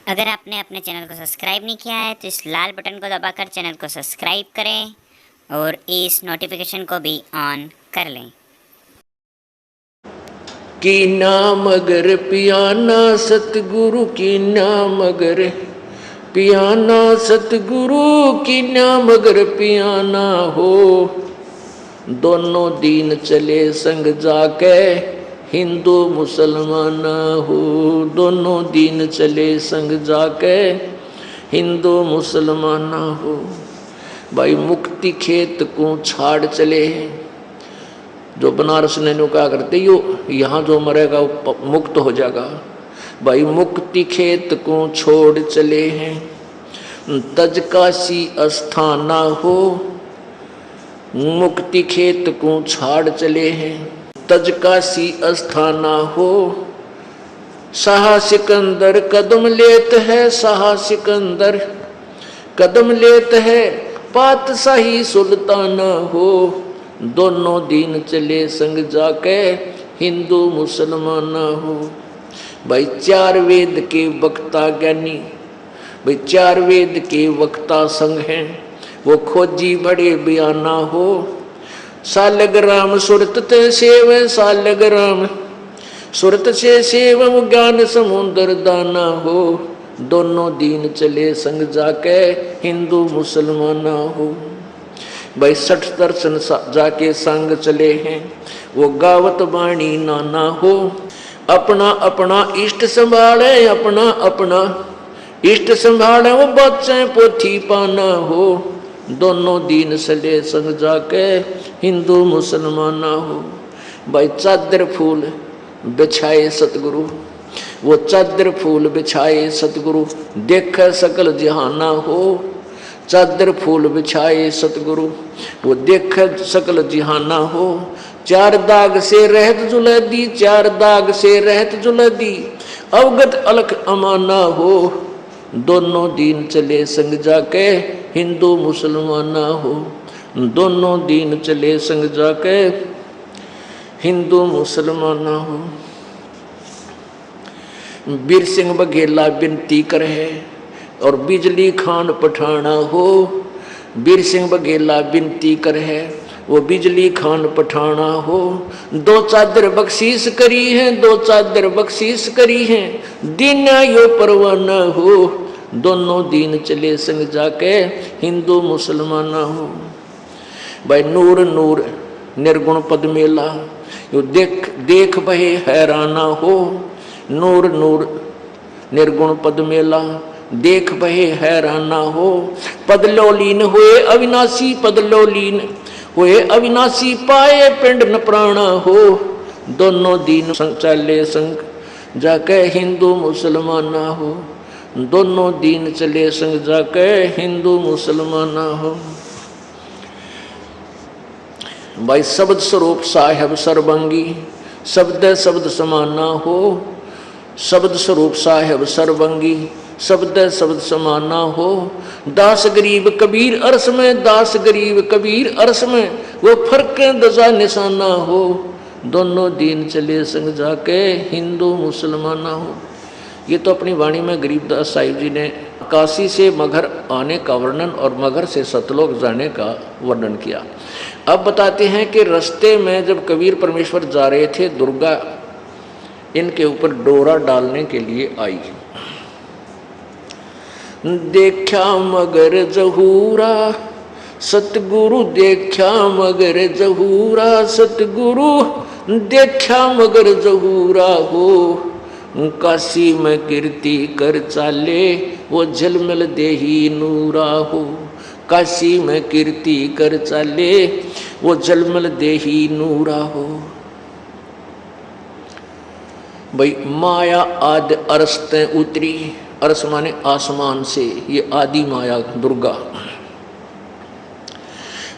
अगर आपने अपने चैनल को सब्सक्राइब नहीं किया है तो इस लाल बटन को दबाकर चैनल को सब्सक्राइब करें और इस नोटिफिकेशन को भी ऑन कर लें। की नाम अगर पियाना सतगुरु की नाम अगर पियाना सतगुरु की नाम अगर पियाना हो, दोनों दीन चले संग जाके हिंदू मुसलमान हो। दोनं दीन चले संग जाके हिंदू मुसलमान हो। भाई मुक्ति खेत को छाड़ चले हैं। जो बनारस ने कहा करते यो यहाँ जो मरेगा वो मुक्त हो जाएगा। भाई मुक्ति खेत को छोड़ चले हैं, तज काशी अस्थाना हो। मुक्ति खेत को छाड़ चले हैं, तज काशी अस्थाना हो। शाह सिकंदर कदम लेत है, शाह सिकंदर कदम लेत है, पातशाही सुल्ताना हो। दोनों दीन चले संग जाके हिंदू मुसलमान हो। भाई चार वेद के वक्ता ज्ञानी, भाई चार वेद के वक्ता संग हैं, वो खोजी बड़े बयाना हो। सालग्राम सुरत ते सेव, सालग्राम सुरत से सेव, ज्ञान समुद्र दाना हो। दोनों दीन चले संग जाके हिंदू मुसलमान हो। भाई 60 दर्शन जाके संग चले हैं, वो गावत बाणी नाना हो। अपना अपना इष्ट संभाले, अपना अपना इष्ट संभाले, वो बच्चे पोथी पाना हो। दोनों दीन चले संग जाके हिंदू मुसलमान हो। भाई चादर फूल बिछाए सतगुरु, वो चादर फूल बिछाए सतगुरु, देख सकल जहाना हो। चादर फूल बिछाए सतगुरु, वो देख सकल जहाना हो। चार दाग से रहत जुलदी, चार दाग से रहत जुलदी, अवगत अलख अमाना हो। दोनों दीन चले संग जाके हिंदू मुसलमान हो। दोनों दीन चले संग जाके हिंदू मुसलमान हो। बीर सिंह बघेला विनती करे और बिजली खान पठाना हो। बीर सिंह बघेला विनती करे, वो बिजली खान पठाना हो। दो चादर बख्शीश करी है, दो चादर बख्शीश करी है, दीन यो परवाना हो। दोनों दीन चले संग जाके हिंदू मुसलमान हो। भाई नूर नूर निर्गुण पद मेला, यो देख देख बहे हैराना हो। नूर नूर निर्गुण पद मेला, देख बहे हैराना हो। पदलोलीन हुए अविनाशी, पदलोलीन हुए अविनाशी, पाए पिंड न प्राणा हो। दोनों दीन संग चले संग जाके हिंदू मुसलमान हो। दोनों दीन चले संग जाके हिंदू मुसलमान हो। भाई शब्द स्वरूप साहेब सर्वंगी, शब्द शब्द समाना हो। शब्द स्वरूप साहेब सर्वंगी, शब्द शब्द समाना हो। दास गरीब कबीर अरस में, दास गरीब कबीर अरस में, वो फर्क दजा निशाना हो। दोनों दीन चले संग जाके हिंदू मुसलमान हो। ये तो अपनी वाणी में गरीबदास साहिब जी ने काशी से मगहर आने का वर्णन और मगहर से सतलोक जाने का वर्णन किया। अब बताते हैं कि रास्ते में जब कबीर परमेश्वर जा रहे थे, दुर्गा इनके ऊपर डोरा डालने के लिए आई। देखा मगर जहूरा सतगुरु, देखा मगर जहूरा सतगुरु, देखा मगर जहूरा हो। काशी में कीर्ति कर चाले, वो झलमल देही नूरा हो। काशी में कीर्ति कर चाले, वो झलमल देही नूरा हो। भाई माया आदि अरस्ते उतरी, अरस माने आसमान से, ये आदि माया दुर्गा।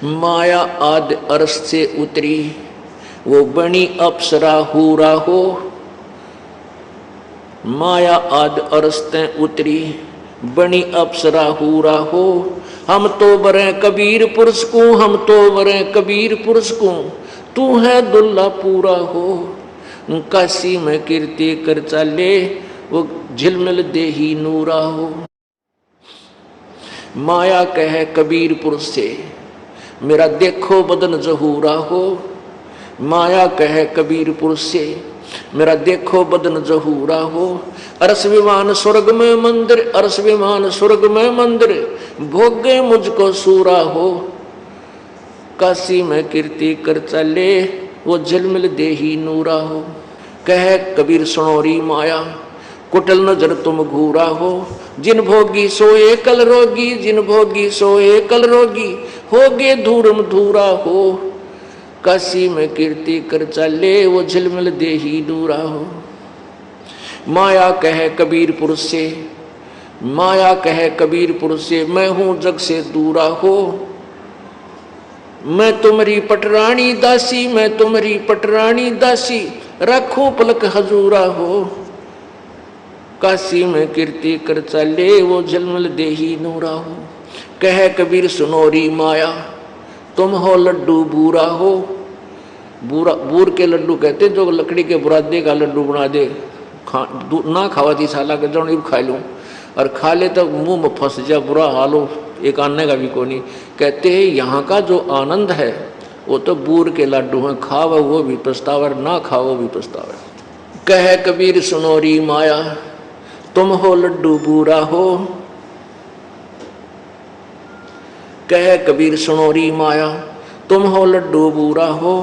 माया आदि अरस से उतरी, वो बनी अप्सरा हूरा हो। माया आदि अरस्ते उतरी, बनी अप्सरा हूरा हो। हम तो बरे कबीर पुरुष को, हम तो बरे कबीर पुरुष को, तू है दुल्ला पूरा हो। काशी में कीर्ति कर चाले, वो झिलमिल देही नूरा हो। माया कहे कबीरपुर से मेरा देखो बदन जहूरा हो। माया कहे कबीरपुर से मेरा देखो बदन जहूरा हो। अरस विमान स्वर्ग में मंदिर, अरस विमान स्वर्ग में मंदिर, भोगे मुझको सूरा हो। काशी में कीर्ति कर चले वो झिलमिल देही नूरा हो। कहे कबीर सुनोरी माया कुटिल नजर तुम घूरा हो। जिन भोगी सोए कल रोगी, जिन भोगी सोए कल रोगी, होगे धूरम धूरा हो। काशी में कीर्ति कर चले वो झिलमिल देही नूरा हो। माया कहे कबीरपुर से, माया कहे कबीरपुर से मैं हूं जग से दूरा हो। मैं तुम्हारी पटरानी दासी, मैं तुम्हारी पटरानी दासी, रखूं पलक हजूरा हो। काशी में कीर्ति कर चले वो झिलमिल देही नूरा हो। कहे कबीर सुनोरी माया तुम हो लड्डू बूरा हो। बूरा बूर के लड्डू कहते जो लकड़ी के बुरादे का लड्डू बना दे, ना खावा थी साला के जौन खा लूँ, और खा ले तो मुंह में फंस जा, बुरा हाल हो, एक आने का भी को नहीं। कहते हैं यहाँ का जो आनंद है वो तो बूर के लड्डू हैं, खाओ वो भी पछतावा, ना खाओ भी पछतावा। कहे कबीर सुनोरी माया तुम हो लड्डू बूरा हो। कहे कबीर सुनोरी माया तुम हो लड्डू बूरा हो।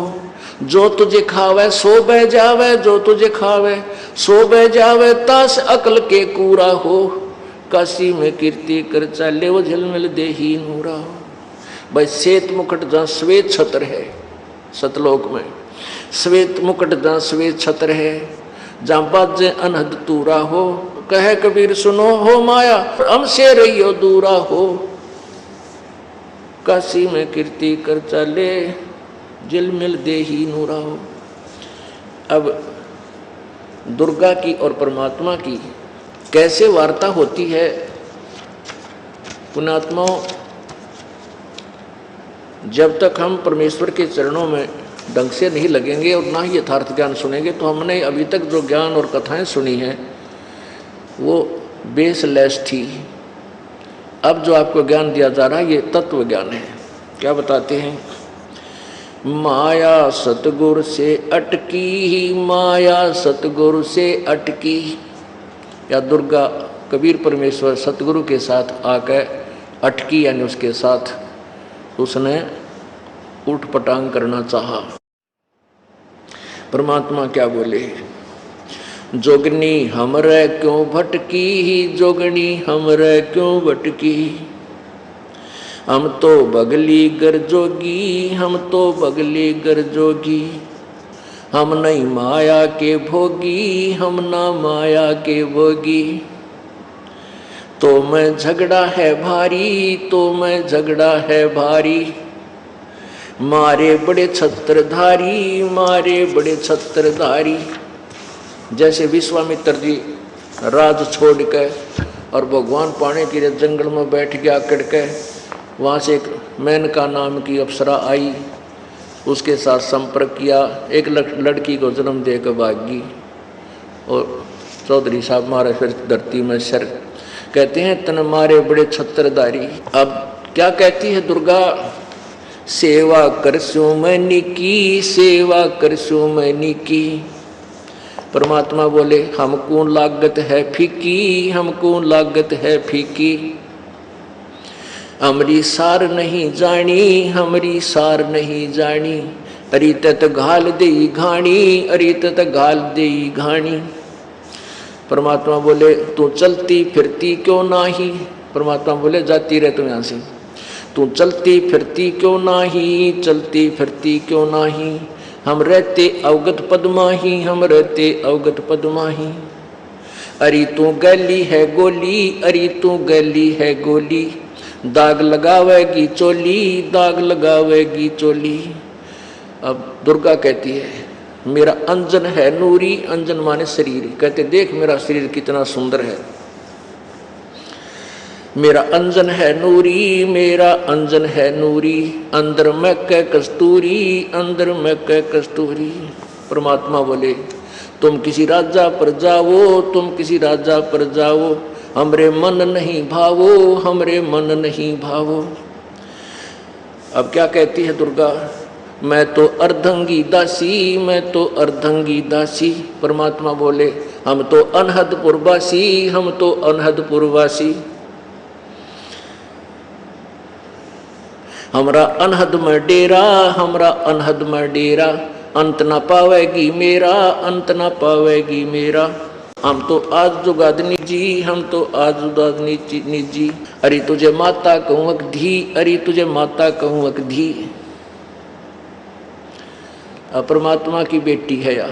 जो तुझे खावे सो बह जावे, जो तुझे खावे सो बह जावे, तास अकल के कूरा हो। काशी में कीर्ति कर चले वो झिलमिल देही नूरा हो। भाई श्वेत मुकुट जहाँ श्वेत छत्र है, सतलोक में श्वेत मुकुट जहाँ श्वेत छत्र है, जहाँ बाजे अनहद तूरा हो। कहे कबीर सुनो हो माया हमसे रहियो दूरा हो। काशी में कीर्ति कर चले झिलमिल देही नूरा हो। अब दुर्गा की और परमात्मा की कैसे वार्ता होती है पुण्यात्माओं, जब तक हम परमेश्वर के चरणों में ढंग से नहीं लगेंगे और ना ही यथार्थ ज्ञान सुनेंगे तो हमने अभी तक जो ज्ञान और कथाएं सुनी हैं वो बेसलेस थी। अब जो आपको ज्ञान दिया जा रहा है ये तत्व ज्ञान है। क्या बताते हैं? माया सतगुरु से अटकी ही, माया सतगुरु से अटकी। या दुर्गा कबीर परमेश्वर सतगुरु के साथ आकर अटकी, यानी उसके साथ उसने उठ पटांग करना चाहा। परमात्मा क्या बोले? जोगनी हमरे क्यों भटकी ही, जोगनी हमरे क्यों भटकी। हम तो बगली गर जोगी, हम तो बगली गर जोगी। हम नहीं माया के भोगी, हम ना माया के भोगी। तो मैं झगड़ा है भारी, तो मैं झगड़ा है भारी। मारे बड़े छत्रधारी, मारे बड़े छत्रधारी। जैसे विश्वामित्र जी राज छोड़ के और भगवान पाने के लिए जंगल में बैठ गया अकड़ के, वहाँ से एक मेनका नाम की अप्सरा आई, उसके साथ संपर्क किया, एक लड़की को जन्म दे कर भागी और चौधरी साहब मारे फिर धरती में सर। कहते हैं तन मारे बड़े छत्रधारी। अब क्या कहती है दुर्गा? सेवा करसू मैनी की, सेवा करसू मैनी की। परमात्मा बोले हमको लागत है फीकी, हमको लागत है फीकी। हमरी सार नहीं जानी, हमरी सार नहीं जानी। अरी तत घाल देई घाणी, अरी तत घाल देई घाणी। परमात्मा बोले तू चलती फिरती क्यों नाही। परमात्मा बोले जाती रहे तुम यहाँ से, तू चलती फिरती क्यों नाही, चलती फिरती क्यों नाही। हम रहते अवगत पद्माही, हम रहते अवगत पद्माही। अरे तू गली है गोली, अरे तू गली है गोली। दाग लगावेगी चोली, दाग लगावेगी चोली। अब दुर्गा कहती है मेरा अंजन है नूरी, अंजन माने शरीर। कहते देख मेरा शरीर कितना सुंदर है। मेरा अंजन है नूरी, मेरा अंजन है नूरी। अंदर में कै कस्तूरी, अंदर में कै कस्तूरी। परमात्मा बोले तुम किसी राजा पर जाओ, तुम किसी राजा पर जाओ, हमरे मन नहीं भावो, हमरे मन नहीं भावो। अब क्या कहती है दुर्गा, मैं तो अर्धंगी दासी, मैं तो अर्धंगी दासी। परमात्मा बोले हम तो अनहदपुर वासी, हम तो अनहदपुर वासी। हमरा अनहद में डेरा, हमरा अनहद में डेरा, अंत न पावेगी मेरा, अंत न पावेगी मेरा। हम तो आज जुगादनी जी, हम तो आज जुगादनी जी। अरे तुझे माता कहूँ अकधी, अरे तुझे माता कहूँ अकधी। परमात्मा की बेटी है या,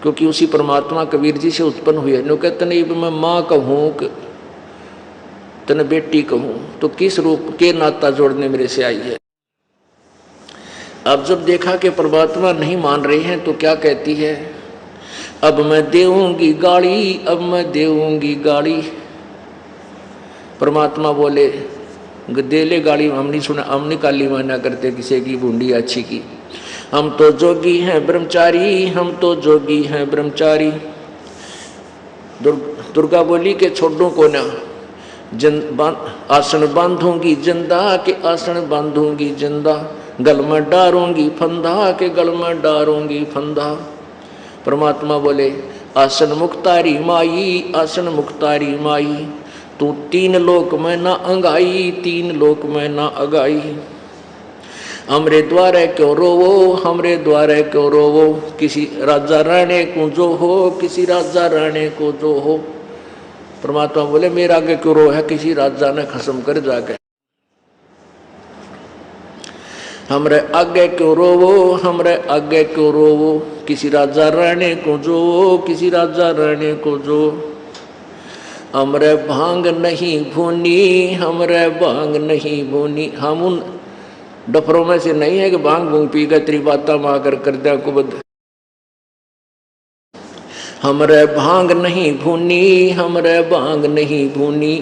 क्योंकि उसी परमात्मा कबीर जी से उत्पन्न हुई है। नो कहते नहीं मैं माँ कहूँ तने बेटी कहूँ, तो किस रूप के नाता जोड़ने मेरे से आई है। अब जब देखा कि परमात्मा नहीं मान रहे हैं तो क्या कहती है, अब मैं देऊंगी गाड़ी, अब मैं देऊंगी गाड़ी। परमात्मा बोले दे ले गाड़ी, हम नहीं सुना, हम नहीं काली माना करते किसी की बूंदी अच्छी की। हम तो जोगी हैं ब्रह्मचारी, हम तो जोगी हैं ब्रह्मचारी। दुर्गा बोली के छोड़ो को ना, आसन बांधूंगी जिंदा के आसन बांधूंगी जिंदा, गल में डारूंगी फंदा के गल में डारूंगी फंदा। परमात्मा बोले आसन मुक्तारी माई, आसन मुक्तारी माई, तू तीन लोक में ना अंगाई, तीन लोक में ना अगाई। हमरे द्वारे क्यों रोवो, हमरे द्वारे क्यों रोवो, किसी राजा राणे को जो हो, किसी राजा राणे को जो हो। परमात्मा बोले मेरा आगे क्यों रो है, किसी राजा ने खसम कर जाके। हमरे आगे क्यों रोवो, हमरे आगे क्यों रोवो, किसी राजा राणे को जो, किसी राजा राणे को जो। हमरे भांग नहीं भूनी, हमरे भांग नहीं भूनी। हम उन डफरों में से नहीं है कि भांग भूंग पी कर तेरी बाता माँ कर दे कुबद। हमरे भांग नहीं भूनी, हमरे भांग नहीं भूनी,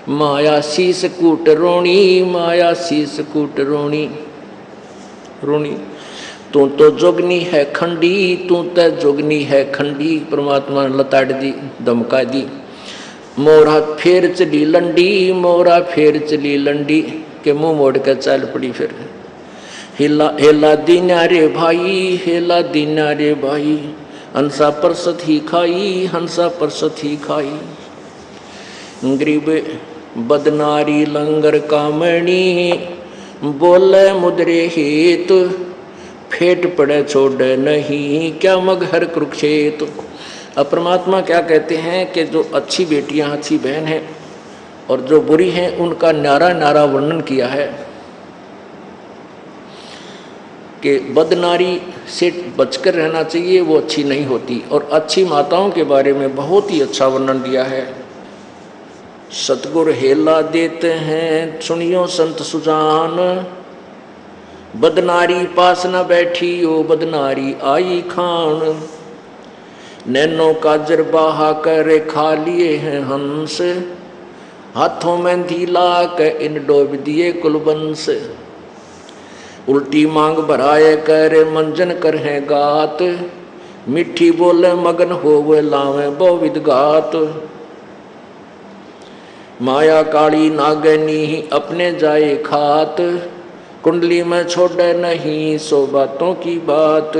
माया शीस कूट रोणी, माया शीस कूट रोणी रोणी। तू तो जोगनी है खंडी, तू तो जोगनी है खंडी। परमात्मा ने लताड़ दी, धमका दी। मोरा फेर चली लंडी, मोरा फेर चली लंडी, के मुंह मोड़ कर चल पड़ी। फिर हिला हेला दीना रे भाई, हेला दीना रे भाई, हंसा परसत ही खाई, हंसा परसत ही खाई। गरीब बदनारी लंगर कामणी, बोले मुद्रे हेत, फेट पड़े छोड़े नहीं, क्या मगहर कुरुक्षेत्र। अब परमात्मा क्या कहते हैं कि जो अच्छी बेटियां, अच्छी बहन हैं और जो बुरी हैं, उनका न्यारा न्यारा वर्णन किया है कि बदनारी से बचकर रहना चाहिए, वो अच्छी नहीं होती। और अच्छी माताओं के बारे में बहुत ही अच्छा वर्णन दिया है। सतगुर हेला देते हैं सुनियो संत सुजान, बदनारी पास न बैठी ओ बदनारी आई खान। नैनो काजर बाहा कर खा लिए हैं हंस, हाथों में धीला के इन डोब दिए कुलबंस। उल्टी मांग भराए कर मंजन कर है गात, मिठी बोले मगन होवे लावे बहुविध गात। माया काली नागनी अपने जाए खात, कुंडली में छोड़े नहीं सो बातों की बात।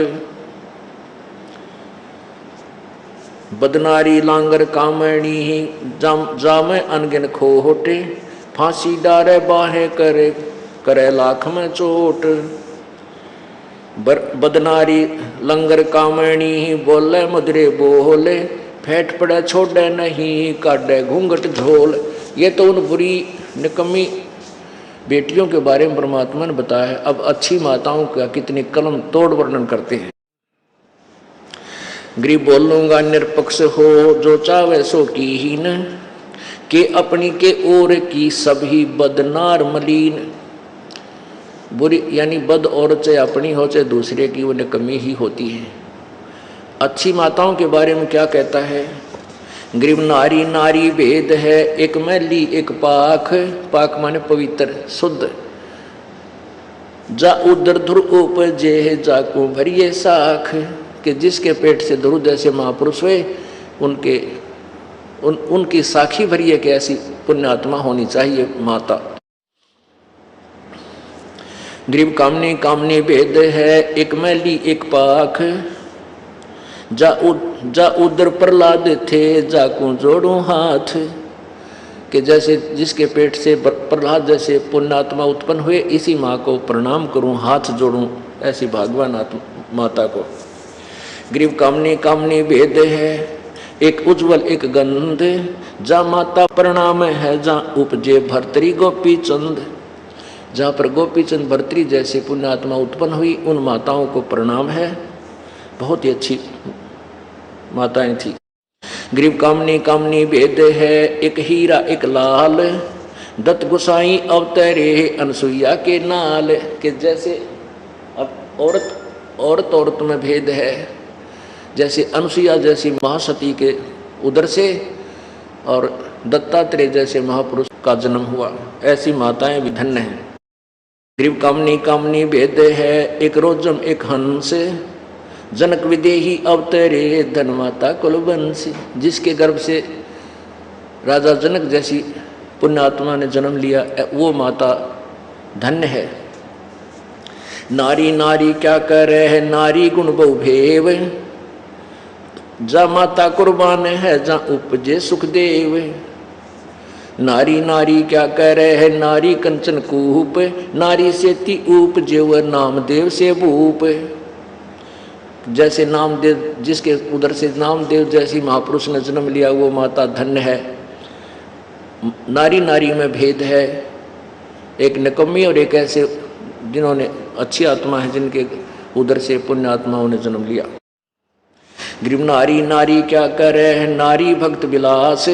बदनारी लांगर कामणी जामे अनगिन खोटे, फांसी डारे बाहे करे करे लाख में चोट। बदनारी लंगर कामणी बोले मुद्रे बोले, फेंट पड़े छोड़े नहीं काटे घूंघट झोल। ये तो उन बुरी निकम्मी बेटियों के बारे में परमात्मा ने बताया है। अब अच्छी माताओं का कितनी कलम तोड़ वर्णन करते हैं। गरीब बोलूंगा निरपक्ष हो, जो चावे सो की हीन, के अपनी के ओर की सभी बदनार मलीन। बुरी यानी बद औरत चाहे अपनी हो चाहे दूसरे की, वो निकम्मी ही होती है। अच्छी माताओं के बारे में क्या कहता है, गरीब नारी नारी भेद है, एक मैली एक पाख। पाक माने पवित्र शुद्ध। जा उदर धुर उपजे जाको भरिए साख, कि जिसके पेट से ध्रुव जैसे महापुरुष हुए उनकी साखी भरी है कि ऐसी पुण्यात्मा होनी चाहिए माता। ग्रीव कामनी कामनी भेद है, एक मैली एक पाख, जा उधर प्रहलाद थे, जाकू जोड़ू हाथ। कि जैसे जिसके पेट से प्रहलाद जैसे पुण्यात्मा उत्पन्न हुए, इसी माँ को प्रणाम करूं, हाथ जोड़ूं, ऐसी भागवान माता को। ग्रीव कामनी कामनी भेद है, एक उज्जवल एक गंध, जा माता प्रणाम है, जहाँ उपजे भर्तरी गोपी चंद। जहाँ पर गोपी चंद भर्तरी जैसे पुण्यात्मा उत्पन्न हुई, उन माताओं को प्रणाम है। बहुत ही अच्छी माताएं थी। ग्रीव कामनी कामनी भेद है, एक हीरा एक लाल, दत्त गोसाई अवतरे अनसुईया के नाल। के जैसे अब औरत में भेद है, जैसे अनसुईया जैसी महासती के उदर से और दत्तात्रेय जैसे महापुरुष का जन्म हुआ, ऐसी माताएं भी धन्य हैं। ग्रीव कामनी कामनी भेद है, एक रोजम एक हंस, जनक विदेही अवतरे धनमाता कुलवंशी। जिसके गर्भ से राजा जनक जैसी पुण्यात्मा ने जन्म लिया, वो माता धन्य है। नारी नारी क्या करे है, नारी गुण बहुभेव, जा माता कुर्बान है, जा उपजे सुखदेव। नारी नारी क्या करे है, नारी कंचन कूप, नारी से ती उपजे व नामदेव से भूप। जैसे नामदेव, जिसके उधर से नामदेव जैसी महापुरुष ने जन्म लिया, वो माता धन्य है। नारी नारी में भेद है, एक निकम्मी और एक ऐसे जिन्होंने अच्छी आत्मा है, जिनके उधर से पुण्य आत्माओं ने जन्म लिया। ग्रीव नारी नारी क्या करे है, नारी भक्त विलास,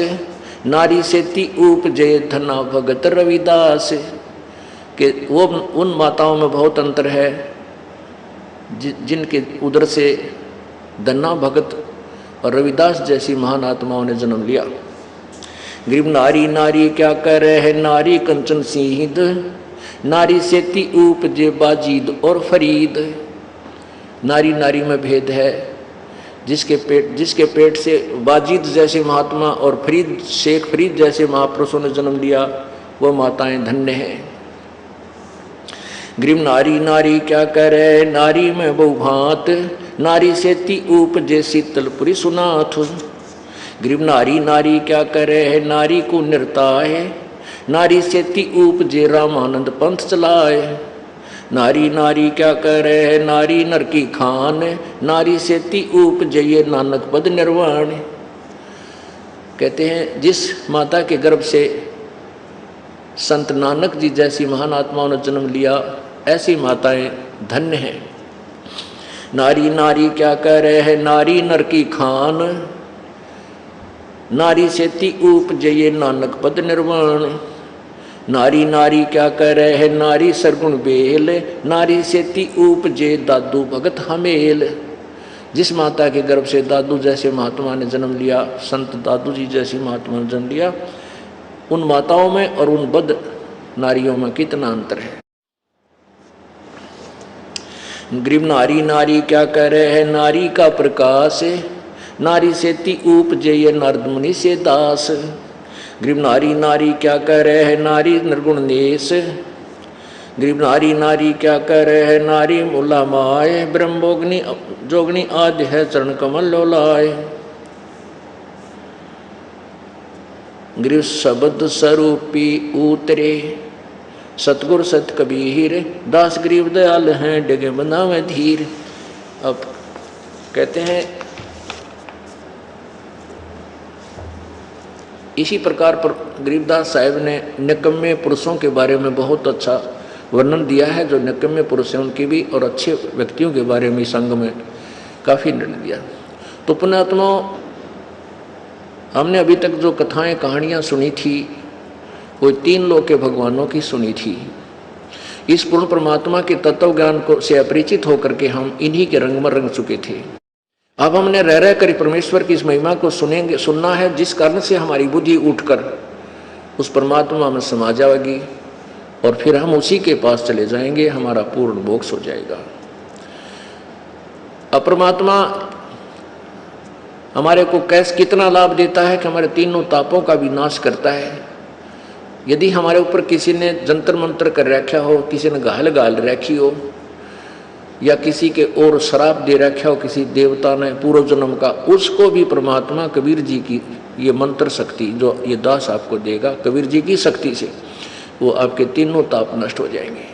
नारी से ती उपजे धना भगत रविदास। के वो उन माताओं में बहुत अंतर है जिनके उदर से धन्ना भगत और रविदास जैसी महान आत्माओं ने जन्म लिया। ग्रीव नारी नारी क्या करे है, नारी कंचन सीध, नारी से ती उपजे बाजीद और फरीद। नारी नारी में भेद है, जिसके पेट से बाजीद जैसे महात्मा और फरीद शेख फरीद जैसे महापुरुषों ने जन्म लिया, वो माताएं धन्य हैं। ग्रीव नारी नारी क्या करे, नारी में बहुभांत, नारी से ती उपजे शीतलपुरी सुनाथ। ग्रीव नारी नारी क्या करे है, नारी को निर्ताए, नारी से ती उपजे रामानंद पंथ चलाए। नारी नारी क्या करे है, नारी नर की खान, नारी से ती उपजे ये नानक पद निर्वाण। कहते हैं जिस माता के गर्भ से संत नानक जी जैसी महान आत्माओं ने जन्म लिया, ऐसी माताएं धन्य हैं। नारी नारी क्या कह रहे हैं, नारी नर की खान, नारी से ती उपजे ये नानक पद निर्वाण। नारी नारी क्या कह रहे हैं, नारी सरगुण बेल, नारी से ती उपजे दादू भगत हमेल। जिस माता के गर्भ से दादू जैसे महात्मा ने जन्म लिया, संत दादू जी जैसी महात्मा ने जन्म लिया, उन माताओं में और उन बद नारियों में कितना अंतर है। ग्रीव नारी नारी क्या कह रहे हैं, नारी का प्रकाश, नारी से ती उपजे ये नारद मुनि से दास। ग्रीव नारी नारी क्या कह रहे हैं, नारी निर्गुण नेश। ग्रीव नारी नारी क्या कह रहे हैं, नारी मूला माए, ब्रह्मोग्नि जोगनी आदि है चरण कमल लोलाए। ग्रीव शब्द स्वरूपी उतरे, सतगुर सत कबीर, दास गरीब दयाल हैं डगे बनावे धीर। अब कहते हैं इसी प्रकार पर गरीबदास साहिब ने निकम्मे पुरुषों के बारे में बहुत अच्छा वर्णन दिया है। जो निकम्मे पुरुष हैं उनकी भी और अच्छे व्यक्तियों के बारे में संग में काफ़ी निर्णय दिया। तो पुण्यात्माओं, हमने अभी तक जो कथाएं कहानियां सुनी थी वो 3 लोक के भगवानों की सुनी थी। इस पूर्ण परमात्मा के तत्व ज्ञान को से अपरिचित होकर के हम इन्हीं के रंग में रंग चुके थे। अब हमने रह कर परमेश्वर की इस महिमा को सुनना है, जिस कारण से हमारी बुद्धि उठकर उस परमात्मा में समा जाएगी और फिर हम उसी के पास चले जाएंगे, हमारा पूर्ण मोक्ष हो जाएगा। अब परमात्मा हमारे को कैसे कितना लाभ देता है कि हमारे तीनों तापों का विनाश करता है। यदि हमारे ऊपर किसी ने जंतर मंत्र कर रखा हो, किसी ने गाल गाल रखी हो, या किसी के और शराब दे रखा हो किसी देवता ने पूर्व जन्म का, उसको भी परमात्मा कबीर जी की ये मंत्र शक्ति जो ये दास आपको देगा, कबीर जी की शक्ति से वो आपके तीनों ताप नष्ट हो जाएंगे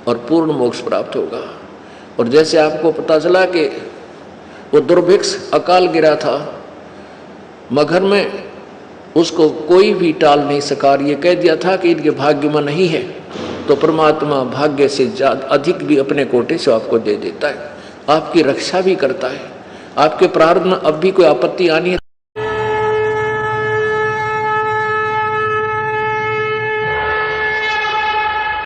और पूर्ण मोक्ष प्राप्त होगा। और जैसे आपको पता चला कि वो दुर्भिक्ष अकाल गिरा था मगहर में, उसको कोई भी टाल नहीं सका, ये कह दिया था कि इनके भाग्य में नहीं है, तो परमात्मा भाग्य से ज्यादा अधिक भी अपने कोटे से आपको दे देता है, आपकी रक्षा भी करता है। आपके प्रारब्ध में अब भी कोई आपत्ति आनी है